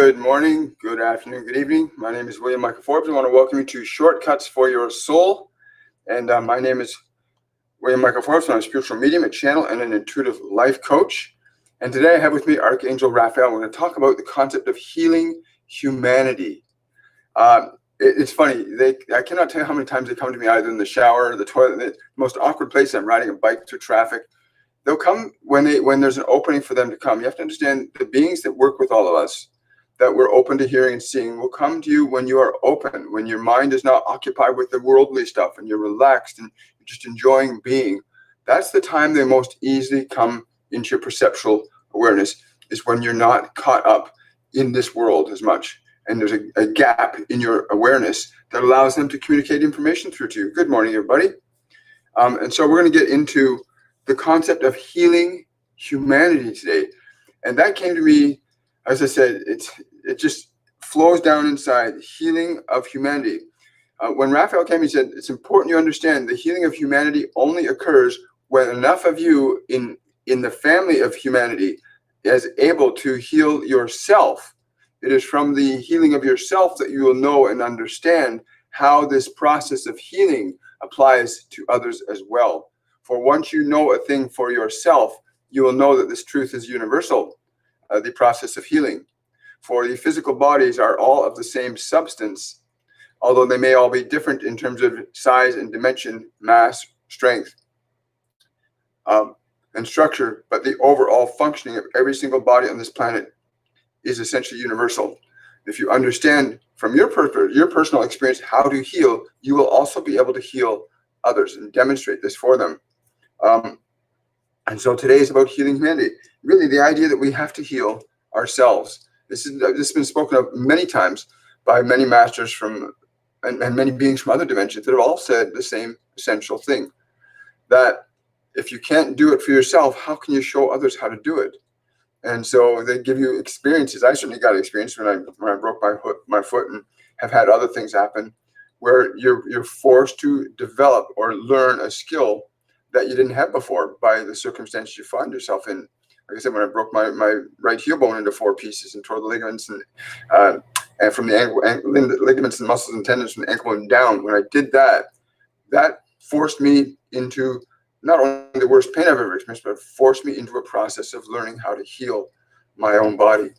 Good morning, good afternoon, good evening. My name is William Michael Forbes. I want to welcome you to Shortcuts for Your Soul. And my name is William Michael Forbes. I'm a spiritual medium, a channel, and an intuitive life coach. And today I have with me Archangel Raphael. We're going to talk about the concept of healing humanity. It's funny. I cannot tell you how many times they come to me either in the shower or the toilet, the most awkward place. I'm riding a bike through traffic. They'll come when there's an opening for them to come. You have to understand the beings that work with all of us, that we're open to hearing and seeing, will come to you when you are open, when your mind is not occupied with the worldly stuff and you're relaxed and you're just enjoying being. That's the time they most easily come into your perceptual awareness, is when you're not caught up in this world as much. And there's a gap in your awareness that allows them to communicate information through to you. Good morning, everybody. And so we're going to get into the concept of healing humanity today. And that came to me, as I said, it just flows down inside, healing of humanity. When Raphael came, he said, it's important you understand the healing of humanity only occurs when enough of you in the family of humanity is able to heal yourself. It is from the healing of yourself that you will know and understand how this process of healing applies to others as well. For once you know a thing for yourself, you will know that this truth is universal. The process of healing. For the physical bodies are all of the same substance, although they may all be different in terms of size and dimension, mass, strength, and structure, but the overall functioning of every single body on this planet is essentially universal. If you understand from your personal experience how to heal, you will also be able to heal others and demonstrate this for them. And so today is about healing humanity. Really, the idea that we have to heal ourselves. This has been spoken of many times by many masters and many beings from other dimensions that have all said the same essential thing. That if you can't do it for yourself, how can you show others how to do it? And so they give you experiences. I certainly got experience when I broke my foot and have had other things happen where you're forced to develop or learn a skill that you didn't have before by the circumstances you find yourself in. Like I said, when I broke my right heel bone into 4 pieces and tore the ligaments and from the ankle ligaments and muscles and tendons from the ankle and down, when I did that, that forced me into not only the worst pain I've ever experienced, but forced me into a process of learning how to heal my own body.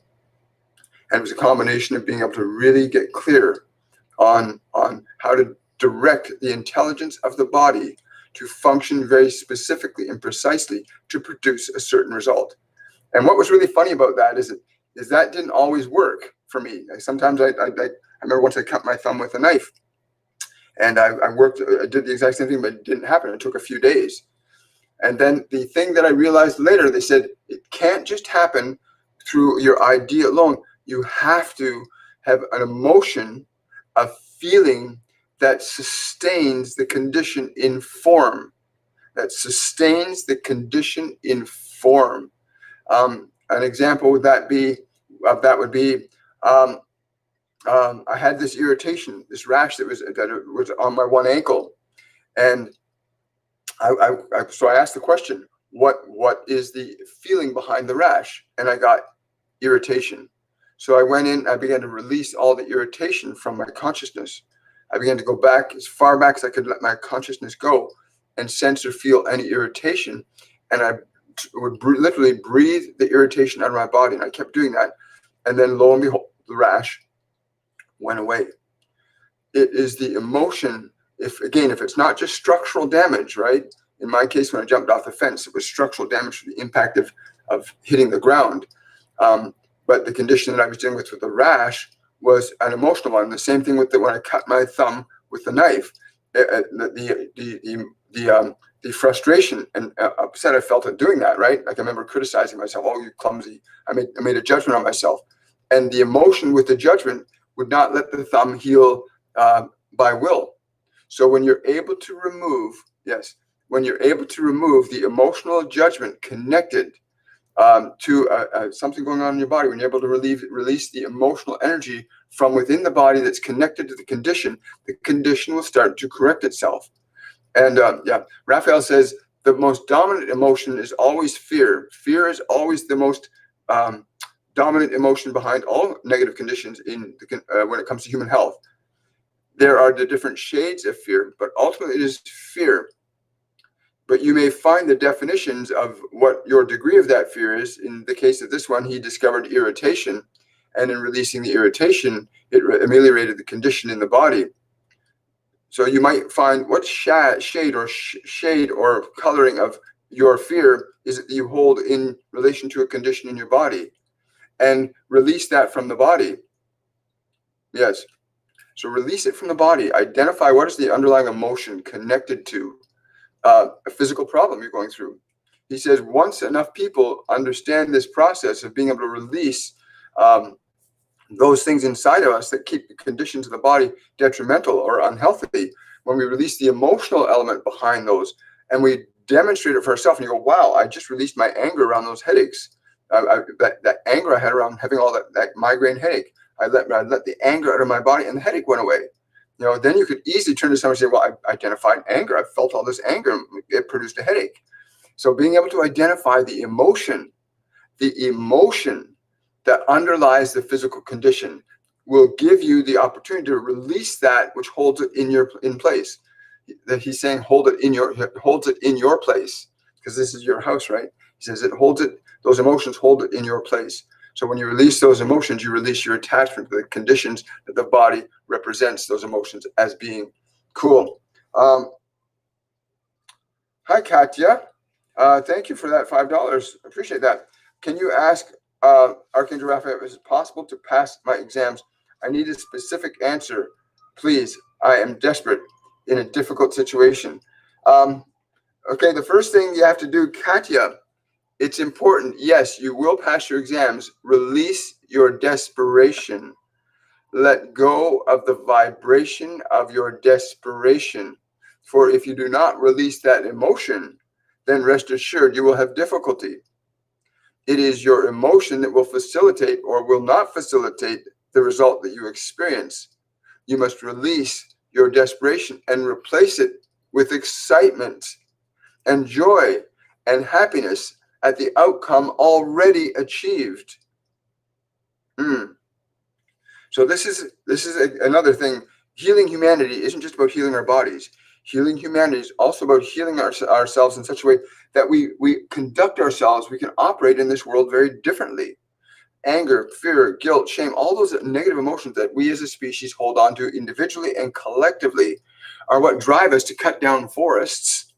And it was a combination of being able to really get clear on how to direct the intelligence of the body to function very specifically and precisely to produce a certain result. And what was really funny about that is that didn't always work for me. Sometimes I remember once I cut my thumb with a knife, and I did the exact same thing, but it didn't happen. It took a few days. And then the thing that I realized later, they said, it can't just happen through your idea alone. You have to have an emotion, a feeling that sustains the condition in form. That sustains the condition in form. An example would be I had this irritation, this rash that was on my one ankle, and so I asked the question, what is the feeling behind the rash? And I got irritation. So I went in, I began to release all the irritation from my consciousness. I began to go back as far back as I could let my consciousness go and sense or feel any irritation. And I would literally breathe the irritation out of my body. And I kept doing that. And then lo and behold, the rash went away. It is the emotion. If it's not just structural damage, right? In my case, when I jumped off the fence, it was structural damage from the impact of hitting the ground. But the condition that I was dealing with the rash was an emotional one. The same thing with when I cut my thumb with the knife. The frustration and upset I felt at doing that, right? Like I remember criticizing myself, oh, you clumsy. I made a judgment on myself. And the emotion with the judgment would not let the thumb heal by will. So when you're able to remove the emotional judgment connected to something going on in your body, when you're able to release the emotional energy from within the body that's connected to the condition will start to correct itself. And Raphael says the most dominant emotion is always fear. Fear is always the most dominant emotion behind all negative conditions when it comes to human health. There are the different shades of fear, but ultimately it is fear. But you may find the definitions of what your degree of that fear is. In the case of this one, he discovered irritation, and in releasing the irritation, it ameliorated the condition in the body. So you might find what shade or coloring of your fear is it that you hold in relation to a condition in your body, and release that from the body. Yes. So release it from the body. Identify what is the underlying emotion connected to a physical problem you're going through. He says once enough people understand this process of being able to release those things inside of us that keep the conditions of the body detrimental or unhealthy, when we release the emotional element behind those and we demonstrate it for ourselves, and you go, wow, I just released my anger around those headaches. That anger I had around having all that migraine headache. I let the anger out of my body and the headache went away. Then you could easily turn to someone and say, well, I identified anger. I felt all this anger. It produced a headache. So being able to identify the emotion that underlies the physical condition will give you the opportunity to release that which holds it in place. That he's saying holds it in your place, because this is your house, right? He says those emotions hold it in your place. So when you release those emotions, you release your attachment to the conditions that the body represents those emotions as being. Cool. Hi, Katya. Thank you for that $5. Appreciate that. Can you ask Archangel Raphael, is it possible to pass my exams? I need a specific answer, please. I am desperate in a difficult situation. Okay, the first thing you have to do, Katya, it's important. Yes, you will pass your exams. Release your desperation. Let go of the vibration of your desperation. For if you do not release that emotion, then rest assured you will have difficulty. It is your emotion that will facilitate or will not facilitate the result that you experience. You must release your desperation and replace it with excitement and joy and happiness at the outcome already achieved. So this is another thing. Healing humanity isn't just about healing our bodies. Healing humanity is also about healing ourselves in such a way that we conduct ourselves, we can operate in this world very differently. Anger, fear, guilt, shame, all those negative emotions that we as a species hold on to individually and collectively are what drive us to cut down forests.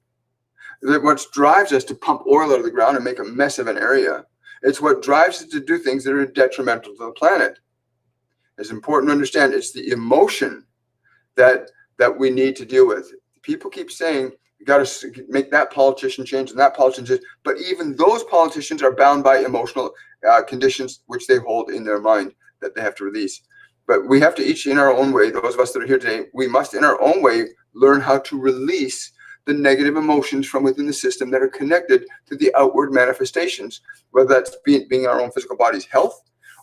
What drives us to pump oil out of the ground and make a mess of an area. It's what drives us to do things that are detrimental to the planet. It's important to understand it's the emotion that we need to deal with. People keep saying, you got to make that politician change and that politician change, but even those politicians are bound by emotional conditions which they hold in their mind that they have to release. But we have to each in our own way, those of us that are here today, we must in our own way learn how to release the negative emotions from within the system that are connected to the outward manifestations, whether that's being our own physical body's health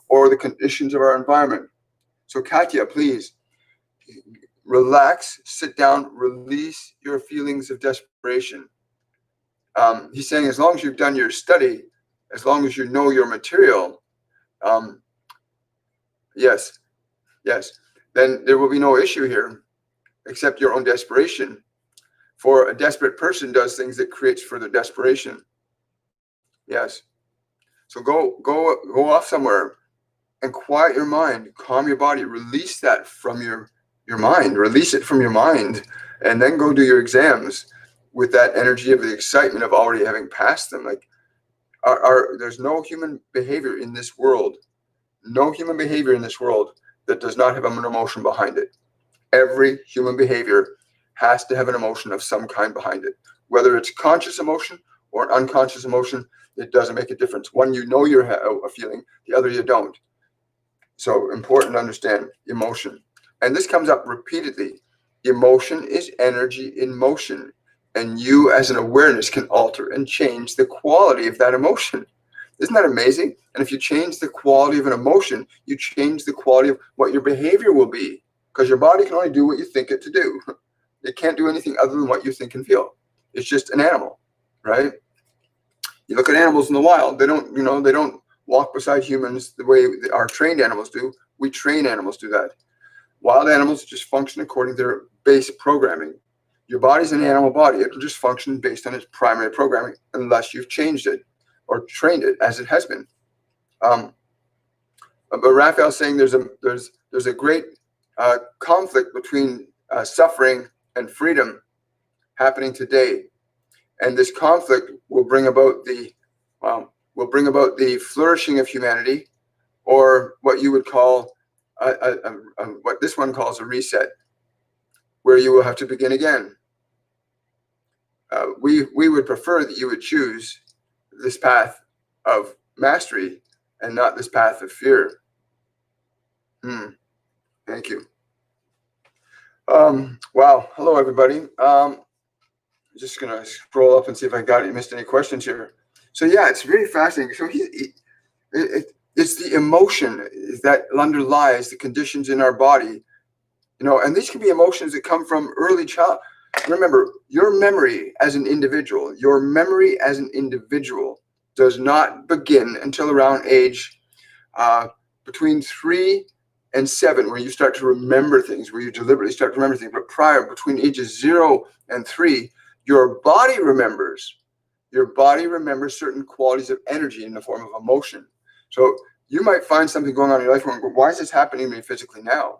or the conditions of our environment. So Katya, please relax, sit down, release your feelings of desperation. He's saying as long as you've done your study, as long as you know your material, yes, then there will be no issue here except your own desperation. For a desperate person does things that creates further desperation. Yes. So go off somewhere and quiet your mind, calm your body, release that from your mind, release it from your mind, and then go do your exams with that energy of the excitement of already having passed them. Like there's no human behavior in this world, that does not have an emotion behind it. Every human behavior has to have an emotion of some kind behind it. Whether it's conscious emotion or an unconscious emotion, it doesn't make a difference. One you know you're a feeling, the other you don't. So important to understand emotion. And this comes up repeatedly. Emotion is energy in motion. And you as an awareness can alter and change the quality of that emotion. Isn't that amazing? And if you change the quality of an emotion, you change the quality of what your behavior will be. Because your body can only do what you think it to do. It can't do anything other than what you think and feel. It's just an animal, right? You look at animals in the wild, they don't walk beside humans the way our trained animals do. We train animals to do that. Wild animals just function according to their base programming. Your body's an animal body. It will just function based on its primary programming unless you've changed it or trained it as it has been. But Raphael's saying there's a great conflict between suffering and freedom happening today, and this conflict will bring about the flourishing of humanity, or what you would call what this one calls a reset, where you will have to begin again. We would prefer that you would choose this path of mastery and not this path of fear. Thank you. Wow. Hello, everybody. Just going to scroll up and see if I missed any questions here. So yeah, it's really fascinating. So it's the emotion that underlies the conditions in our body, and these can be emotions that come from early child. Remember, your memory as an individual does not begin until around age between 3 and 7, where you start to remember things, where you deliberately start to remember things. But between ages 0 and 3, your body remembers. Your body remembers certain qualities of energy in the form of emotion. So you might find something going on in your life going, why is this happening to me physically now?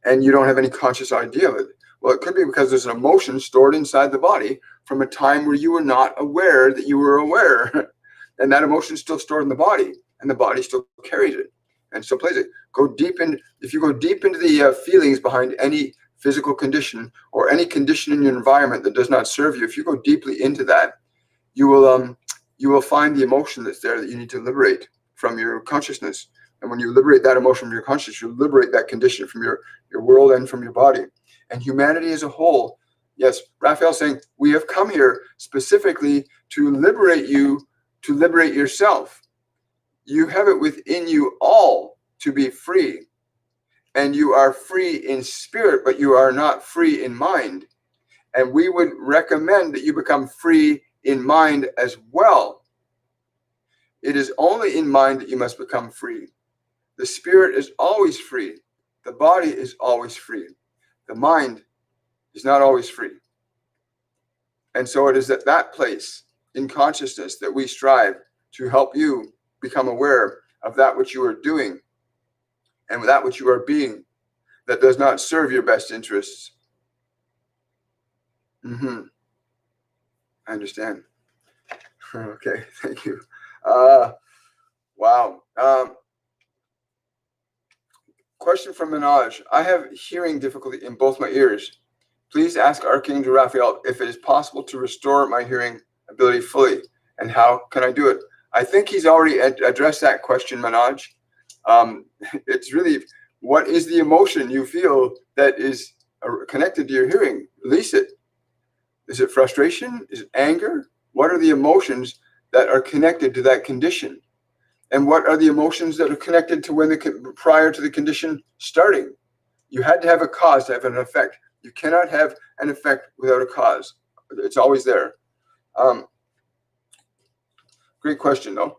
And you don't have any conscious idea of it. Well, it could be because there's an emotion stored inside the body from a time where you were not aware that you were aware. And that emotion is still stored in the body, and the body still carries it and still plays it. If you go deep into the feelings behind any physical condition or any condition in your environment that does not serve you, if you go deeply into that, you will find the emotion that's there that you need to liberate from your consciousness. And when you liberate that emotion from your consciousness, you liberate that condition from your world and from your body. And humanity as a whole, yes, Raphael's saying, we have come here specifically to liberate you, to liberate yourself. You have it within you all to be free. And you are free in spirit, but you are not free in mind. And we would recommend that you become free in mind as well. It is only in mind that you must become free. The spirit is always free. The body is always free. The mind is not always free. And so it is at that place in consciousness that we strive to help you become aware of that which you are doing and that which you are being that does not serve your best interests. I understand. Okay, thank you. Wow. Question from Minaj. I have hearing difficulty in both my ears. Please ask Archangel Raphael if it is possible to restore my hearing ability fully, and how can I do it? I think he's already addressed that question, Manoj. It's really, what is the emotion you feel that is connected to your hearing? Release it. Is it frustration? Is it anger? What are the emotions that are connected to that condition? And what are the emotions that are connected to prior to the condition starting? You had to have a cause to have an effect. You cannot have an effect without a cause. It's always there. Great question, though.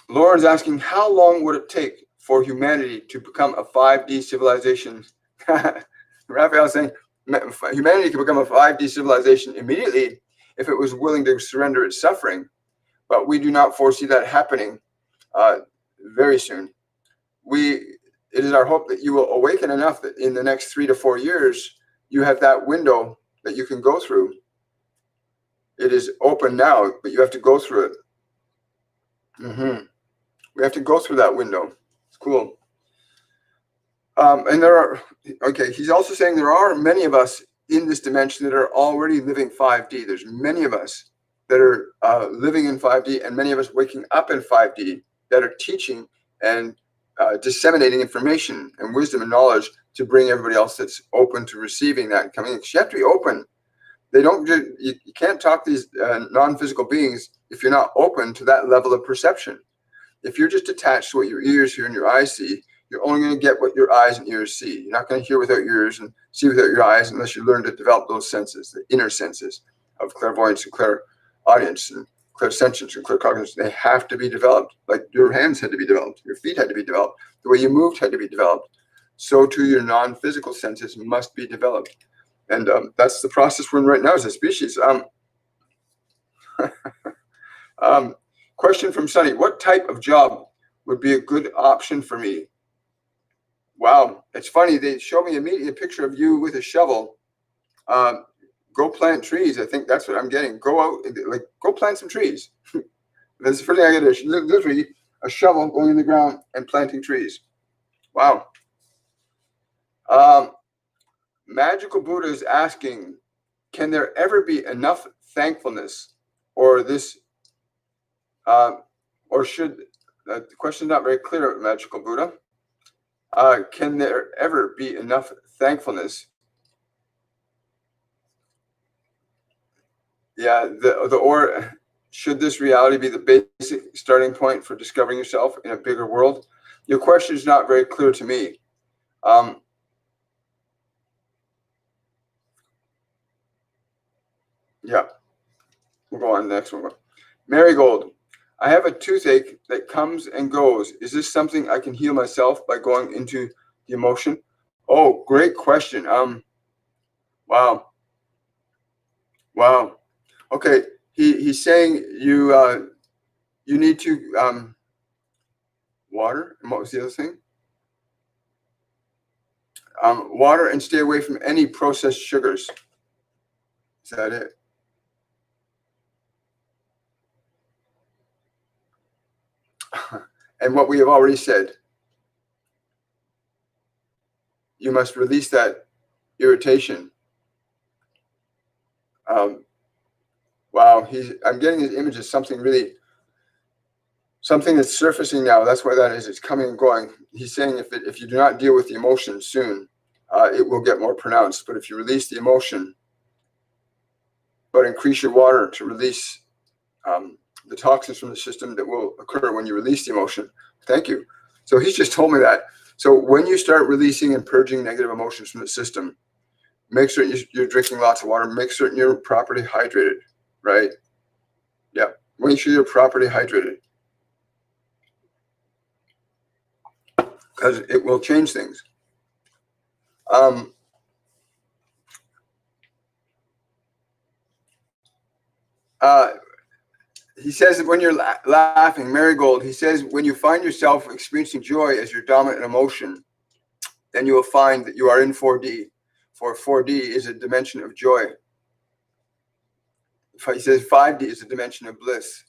Lauren's asking, how long would it take for humanity to become a 5D civilization? Raphael's saying, humanity can become a 5D civilization immediately if it was willing to surrender its suffering. But we do not foresee that happening very soon. It is our hope that you will awaken enough that in the next 3 to 4 years, you have that window that you can go through. It is open now, but you have to go through it. We have to go through that window. It's cool. And he's also saying there are many of us in this dimension that are already living 5D. There's many of us that are living in 5D, and many of us waking up in 5D that are teaching and disseminating information and wisdom and knowledge to bring everybody else that's open to receiving that and coming in. You have to be open. You can't talk to these non-physical beings if you're not open to that level of perception. If you're just attached to what your ears hear and your eyes see, you're only going to get what your eyes and ears see. You're not going to hear without your ears and see without your eyes unless you learn to develop those senses, the inner senses of clairvoyance and clairaudience and clairsentience and claircognizance, they have to be developed. Like your hands had to be developed, your feet had to be developed, the way you moved had to be developed. So too your non-physical senses must be developed. And that's the process we're in right now as a species. Question from Sunny: what type of job would be a good option for me? Wow, it's funny. They showed me immediately a picture of you with a shovel. Go plant trees. I think that's what I'm getting. Go out, like, go plant some trees. That's the first thing I get is literally a shovel going in the ground and planting trees. Wow. Magical Buddha is asking, can there ever be enough thankfulness, or this, or should, the question is not very clear, Magical Buddha. Can there ever be enough thankfulness? Yeah, or should this reality be the basic starting point for discovering yourself in a bigger world? Your question is not very clear to me. Yeah, we'll go on to the next one. Marigold: I have a toothache that comes and goes. Is this something I can heal myself by going into the emotion? Oh, great question. Wow. Okay, he's saying you need to water. And what was the other thing? Water, and stay away from any processed sugars. Is that it? And what we have already said, you must release that irritation. Wow, I'm getting his image of something that's surfacing now. That's why that is. It's coming and going. He's saying if you do not deal with the emotion soon, it will get more pronounced. But if you release the emotion, but increase your water to release the toxins from the system that will occur when you release the emotion. Thank you. So he's just told me that. So when you start releasing and purging negative emotions from the system, make sure you're drinking lots of water. Make certain you're properly hydrated, right? Yeah, make sure you're properly hydrated, because it will change things. He says that when you're laughing, Marigold, he says when you find yourself experiencing joy as your dominant emotion, then you will find that you are in 4D. For 4D is a dimension of joy. He says 5D is a dimension of bliss.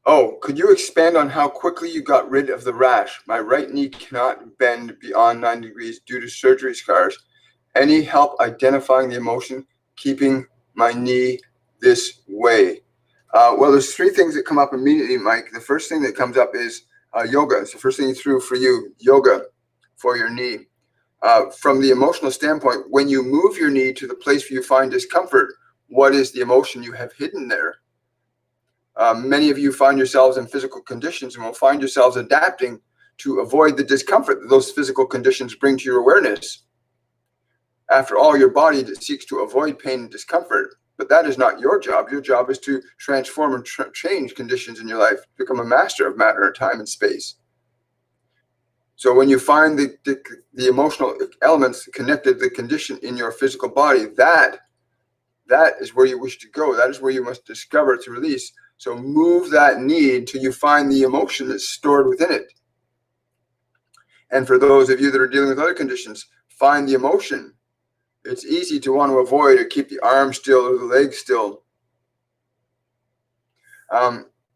Oh, could you expand on how quickly you got rid of the rash? My right knee cannot bend beyond 90 degrees due to surgery scars. Any help identifying the emotion keeping my knee this way? Well, there's three things that come up immediately, Mike. The first thing that comes up is yoga. It's the first thing he threw for you, yoga for your knee. From the emotional standpoint, when you move your knee to the place where you find discomfort, what is the emotion you have hidden there? Many of you find yourselves in physical conditions and will find yourselves adapting to avoid the discomfort that those physical conditions bring to your awareness. After all, your body seeks to avoid pain and discomfort, but that is not your job. Your job is to transform and change conditions in your life, become a master of matter, time, and space. So when you find the emotional elements connected to the condition in your physical body, that is where you wish to go. That is where you must discover to release. So move that need till you find the emotion that's stored within it. And for those of you that are dealing with other conditions, find the emotion. It's easy to want to avoid or keep the arm still or the leg still.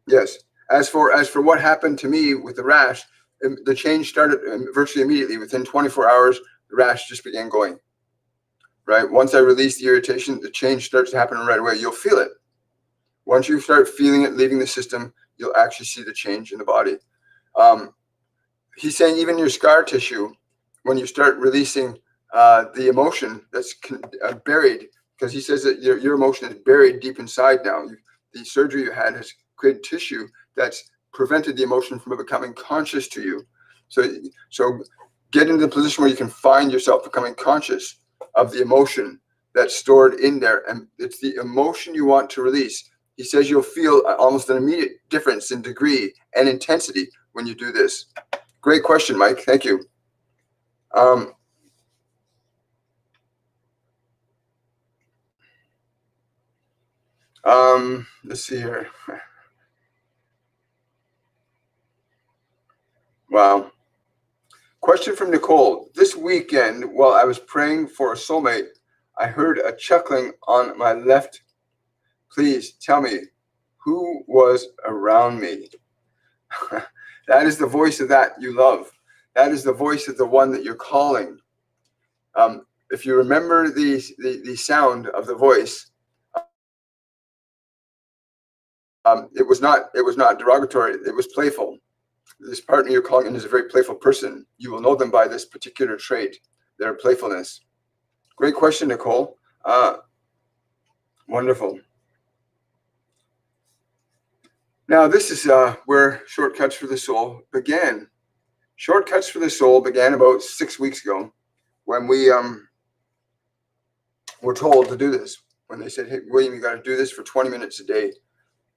Yes. As for what happened to me with the rash, the change started virtually immediately. Within 24 hours, the rash just began going. Right? Once I release the irritation, the change starts to happen right away. You'll feel it. Once you start feeling it leaving the system, you'll actually see the change in the body. He's saying even your scar tissue, when you start releasing the emotion that's buried, because he says that your emotion is buried deep inside now. The surgery you had has created tissue that's prevented the emotion from becoming conscious to you. So get into the position where you can find yourself becoming conscious of the emotion that's stored in there. And it's the emotion you want to release. He says you'll feel almost an immediate difference in degree and intensity when you do this. Great question, Mike. Thank you. Let's see here. Wow. Question from Nicole. This weekend, while I was praying for a soulmate, I heard a chuckling on my left. Please tell me who was around me. That is the voice of that you love. That is the voice of the one that you're calling. If you remember the sound of the voice, it was not derogatory. It was playful. This partner you're calling in is a very playful person. You will know them by this particular trait, their playfulness. Great question, Nicole. Wonderful. Now, this is where Shortcuts for the Soul began. Shortcuts for the Soul began about 6 weeks ago when we were told to do this. When they said, hey, William, you got to do this for 20 minutes a day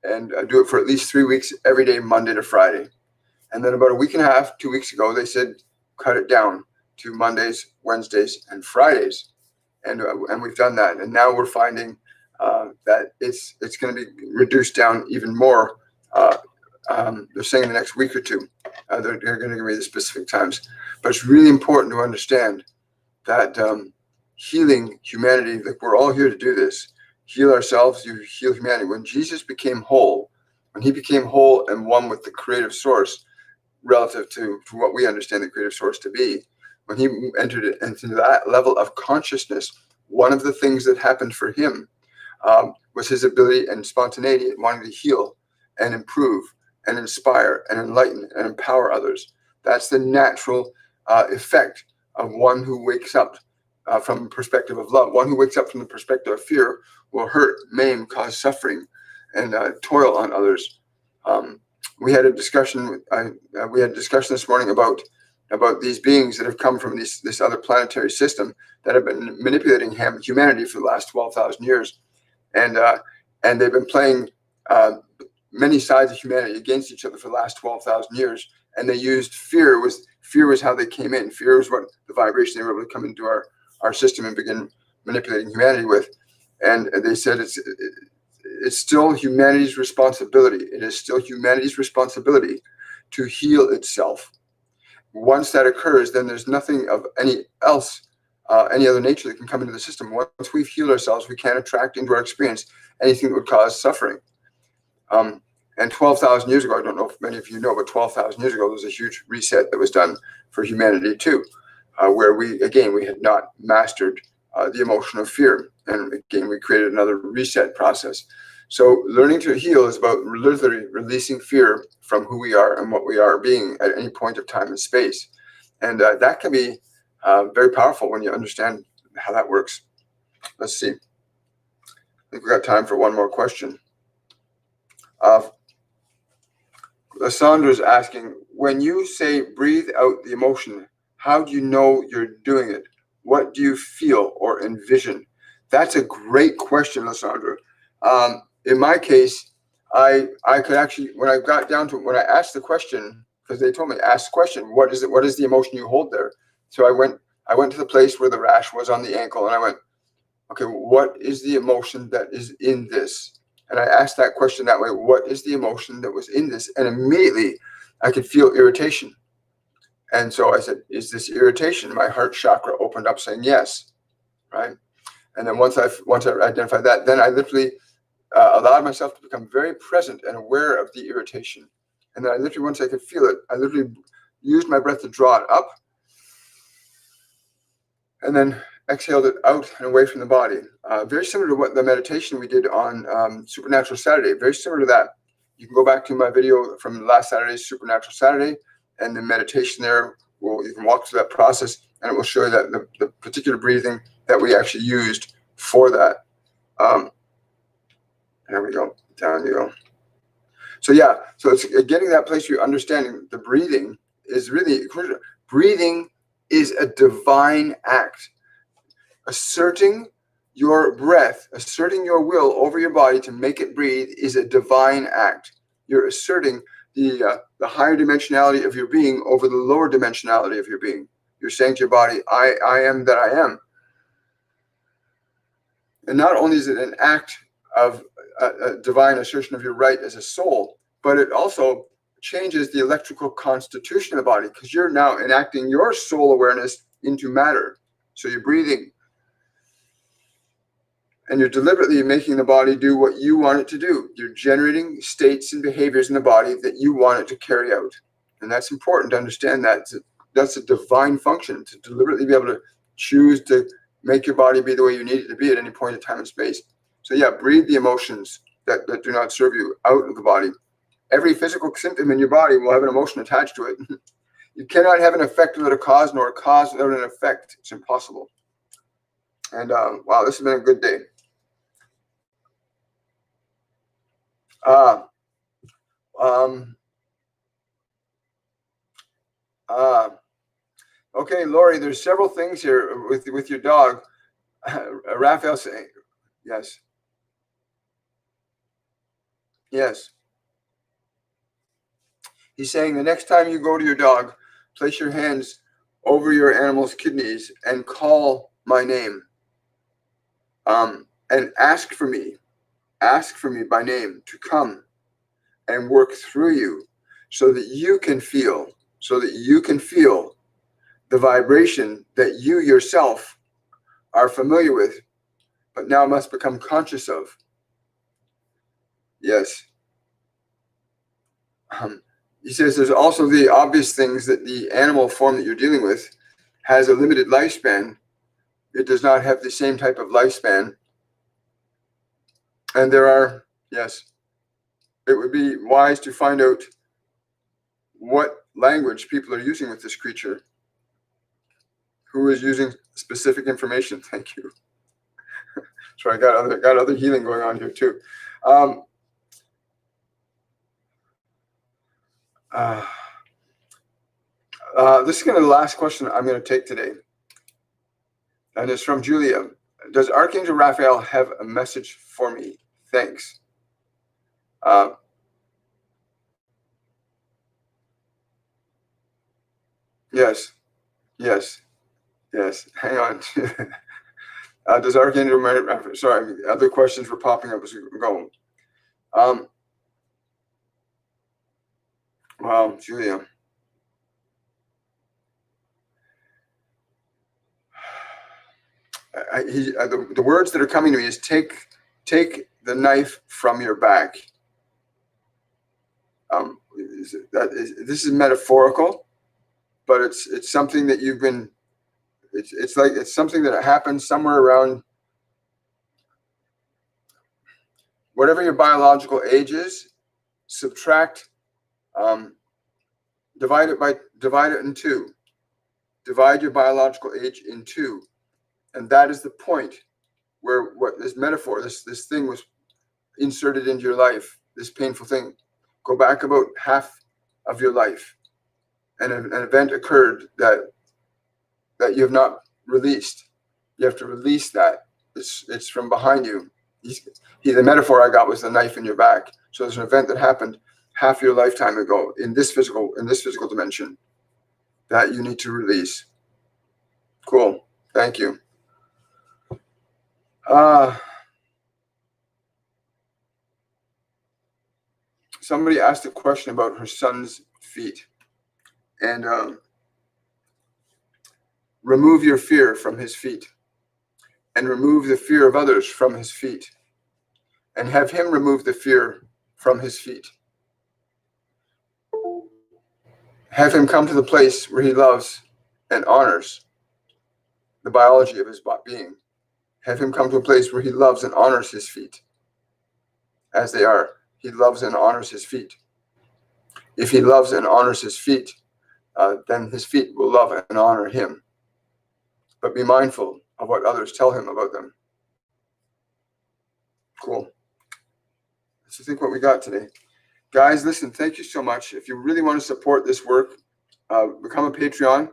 and do it for at least 3 weeks every day, Monday to Friday. And then about a week and a half, 2 weeks ago, they said, cut it down to Mondays, Wednesdays, and Fridays. And we've done that. And now we're finding that it's going to be reduced down even more. They're saying in the next week or two, they're going to give me the specific times. But it's really important to understand that healing humanity, like we're all here to do this, heal ourselves, you heal humanity. When Jesus became whole, when he became whole and one with the creative source, relative to what we understand the creative source to be, when he entered into that level of consciousness, one of the things that happened for him was his ability and spontaneity and wanting to heal and improve and inspire and enlighten and empower others. That's the natural effect of one who wakes up from the perspective of love. One who wakes up from the perspective of fear will hurt, maim, cause suffering, and toil on others. We had a discussion. We had a discussion this morning about these beings that have come from this other planetary system that have been manipulating humanity for the last 12,000 years, and they've been playing many sides of humanity against each other for the last 12,000 years. And they used fear. Fear was how they came in. Fear was what the vibration they were able to come into our system and begin manipulating humanity with. And they said it's still humanity's responsibility. It is still humanity's responsibility to heal itself. Once that occurs, then there's nothing of any other nature that can come into the system. Once we've healed ourselves, we can't attract into our experience anything that would cause suffering. And 12,000 years ago, I don't know if many of you know, but 12,000 years ago, there was a huge reset that was done for humanity too, where we had not mastered the emotion of fear. And again, we created another reset process. So learning to heal is about literally releasing fear from who we are and what we are being at any point of time and space. And that can be very powerful when you understand how that works. Let's see. I think we got time for one more question. Lissandra's asking, when you say breathe out the emotion, how do you know you're doing it? What do you feel or envision? That's a great question, Lissandra. In my case, I could actually, when I got down to it, when I asked the question, because they told me, ask the question, what is it? What is the emotion you hold there? So I went to the place where the rash was on the ankle, and I went, okay, what is the emotion that is in this? And I asked that question that way, what is the emotion that was in this? And immediately I could feel irritation. And so I said, is this irritation? My heart chakra opened up saying yes, right? And then once I identified that, then I literally allowed myself to become very present and aware of the irritation. And then I literally, once I could feel it, I literally used my breath to draw it up and then exhaled it out and away from the body. Very similar to what the meditation we did on Supernatural Saturday, very similar to that. You can go back to my video from last Saturday's Supernatural Saturday, and the meditation there, you can walk through that process, and it will show you that the particular breathing that we actually used for that. There we go, down you go. So yeah, so it's getting that place where you're understanding the breathing is really crucial. Breathing is a divine act. Asserting your breath, asserting your will over your body to make it breathe is a divine act. You're asserting the higher dimensionality of your being over the lower dimensionality of your being. You're saying to your body, I am that I am. And not only is it an act of a divine assertion of your right as a soul, but it also changes the electrical constitution of the body, because you're now enacting your soul awareness into matter. So you're breathing, and you're deliberately making the body do what you want it to do. You're generating states and behaviors in the body that you want it to carry out. And that's important to understand that. That's a divine function, to deliberately be able to choose to make your body be the way you need it to be at any point in time and space. So yeah, breathe the emotions that do not serve you out of the body. Every physical symptom in your body will have an emotion attached to it. You cannot have an effect without a cause, nor a cause without an effect. It's impossible. And wow, this has been a good day. Okay, Lori, there's several things here with your dog. Raphael saying, yes. Yes. He's saying the next time you go to your dog, place your hands over your animal's kidneys and call my name. And ask for me by name to come and work through you so that you can feel the vibration that you yourself are familiar with, but now must become conscious of. Yes. He says there's also the obvious things that the animal form that you're dealing with has a limited lifespan. It does not have the same type of lifespan. And there are, yes, it would be wise to find out what language people are using with this creature. Who is using specific information? Thank you. So I got other healing going on here too. This is going to be the last question I'm going to take today. And it's from Julia. Does Archangel Raphael have a message for me? Thanks. Yes. Hang on. Does Archangel Raphael? Sorry, other questions were popping up as we were going. Wow, Julia. The words that are coming to me is take the knife from your back. This is metaphorical, but it's something that you've been. It's something that happens somewhere around whatever your biological age is. Subtract, divide it in two. Divide your biological age in two. And that is the point where what this metaphor, this thing was inserted into your life, this painful thing. Go back about half of your life, and an event occurred that you have not released. You have to release that. It's from behind you. The metaphor I got was the knife in your back. So there's an event that happened half your lifetime ago in this physical dimension that you need to release. Cool. Thank you. Somebody asked a question about her son's feet, and remove your fear from his feet, and remove the fear of others from his feet, and have him remove the fear from his feet. Have him come to the place where he loves and honors the biology of his being. Have him come to a place where he loves and honors his feet as they are. He loves and honors his feet. If he loves and honors his feet, then his feet will love and honor him. But be mindful of what others tell him about them. Cool. That's, I think, what we got today. Guys, listen, thank you so much. If you really want to support this work, become a Patreon.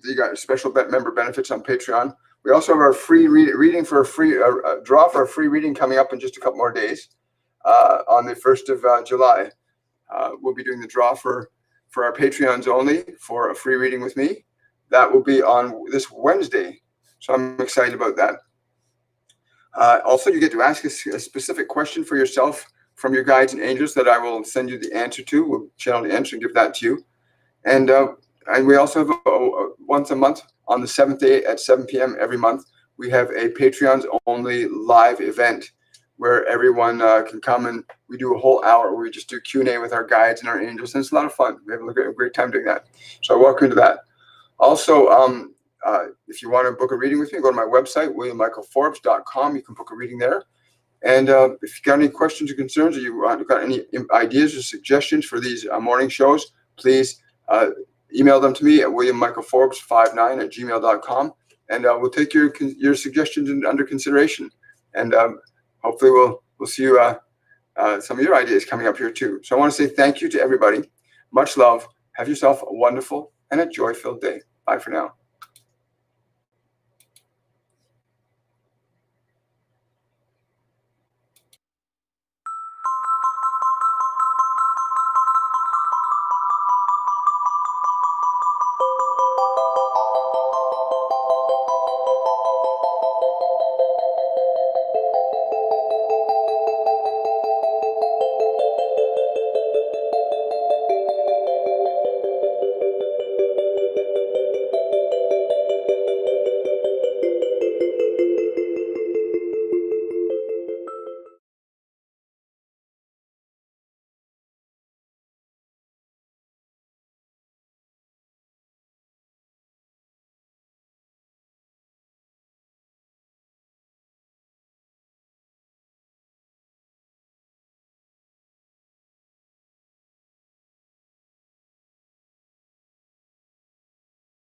you got special member benefits on Patreon. We also have our free reading for a free draw for a free reading coming up in just a couple more days on the 1st of July. We'll be doing the draw for our Patreons only for a free reading with me. That will be on this Wednesday. So I'm excited about that. Also, you get to ask a specific question for yourself from your guides and angels that I will send you the answer to. We'll channel the answer and give that to you. And we also have once a month on the 7th day at 7 p.m. every month, we have a Patreons only live event where everyone can come, and we do a whole hour where we just do Q&A with our guides and our angels. And it's a lot of fun. We have a great time doing that. So I welcome you to that. Also, if you want to book a reading with me, go to my website, williammichaelforbes.com. You can book a reading there. And if you got any questions or concerns, or you got any ideas or suggestions for these morning shows, please email them to me at williammichaelforbes59@gmail.com, and we'll take your suggestions under consideration. And hopefully we'll see you some of your ideas coming up here too. So I want to say thank you to everybody. Much love. Have yourself a wonderful and a joy-filled day. Bye for now.